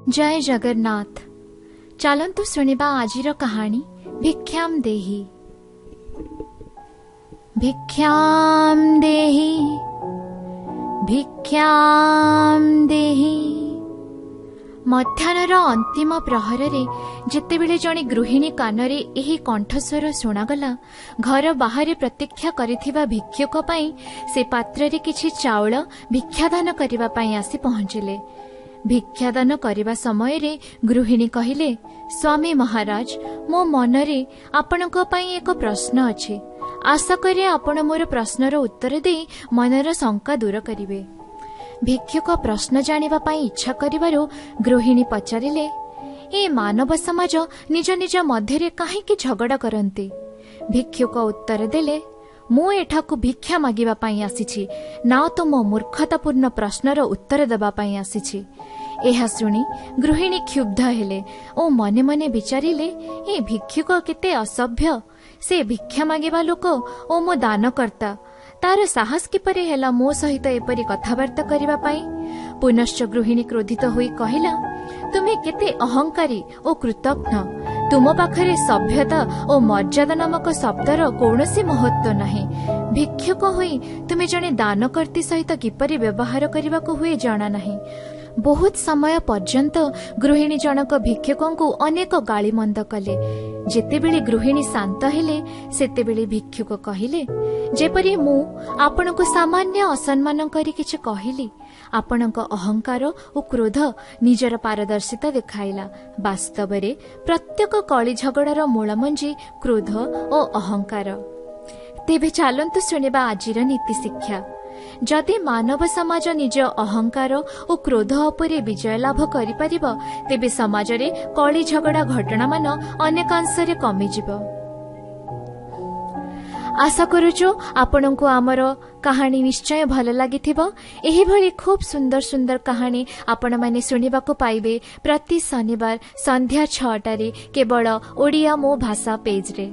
जय जगन्नाथ। चलंतु शुणिबा आजिर कहानी भिक्षाम देहि। भिक्षाम देहि भिक्षाम देहि। मध्याह्नर अंतिम प्रहर रे जेतेबेले जणे गृहिणी कानरे एही कंठस्वर शुणागला, घर बाहर प्रतीक्षा करिथिबा भिक्षुक पई से पात्र रे किछि चाउल भिक्षादान करिबा पई आसी पहुंचिले। भिक्षादान करिबा समय रे गृहिणी कहिले, स्वामी महाराज, मो मनरे आपणक पई एक प्रश्न अछि। आशा करे आपण मोर प्रश्नर उत्तर दे मनर शंका दूर करिवे। भिक्षुक प्रश्न जानिबा पई इच्छा करिबारु गृहिणी पचारिले, ए मानव समाज निज निज मध्यरे काहेकि झगड़ा करन्ते? भिक्षुक उत्तर देले, मु एठाकु भिक्षा मागिबा पई आसीछि, ना तो मो मूर्खतापूर्ण प्रश्नर उत्तर देबा पई आसीछि। एहा सुनी गृहिणी क्षुब्ध हेले ओ मने मने विचारिले, ए भिक्षुक केते असभ्य। से भिक्षा मागिबा लोक ओ मो दानकर्ता, तार साहस किपरि हेला मो सहित एपरि कथाबार्ता करिबा पई? पुनश्च गृहिणी क्रोधित होई कहिला, तुमे केते अहंकारी ओ कृतज्ञ। तुम पाखरे सभ्यता ओ मर्यादा नामक शब्दर कौणसी महत्व नाही। भिक्षुक होई तुमे जणे दानकर्ती सहित किपरि व्यवहार करिबाको हुए जाना नाही। बहुत समय पर्यंत गृहिणी जनक भिक्षुकଙ୍କୁ अनेक गाळीमंद कले। जेतेबेले गृहिणी शांत हेले सेतेबेले भिक्षुक कहिले, जेपरि मु आपणको सामान्य असम्मान करी किछ कहिली, आपणक अहंकार ओ क्रोध निजर पारदर्शिता देखाइला। वास्तव रे प्रत्येक कଳି झगड़ार मूलमंजी क्रोध ओ अहंकार। तेबे चलंतु शुणिबा आजिर नीति शिक्षा। जदि मानव समाज निज अहंकार और क्रोध उपरे विजय लाभ करि परिबो, तेबे समाज रे कଳି झगड़ा घटना मान अनेकांशरे कमिजिबो। आशा करूछु आपनको आमर कहानी निश्चय भल लागिथिबो। एही भली खूब सुंदर सुंदर कहानी आपण माने सुनिबाको पाइबे प्रति शनिवार संध्या 6 टारे केवल ओडिया मो भाषा पेज रे।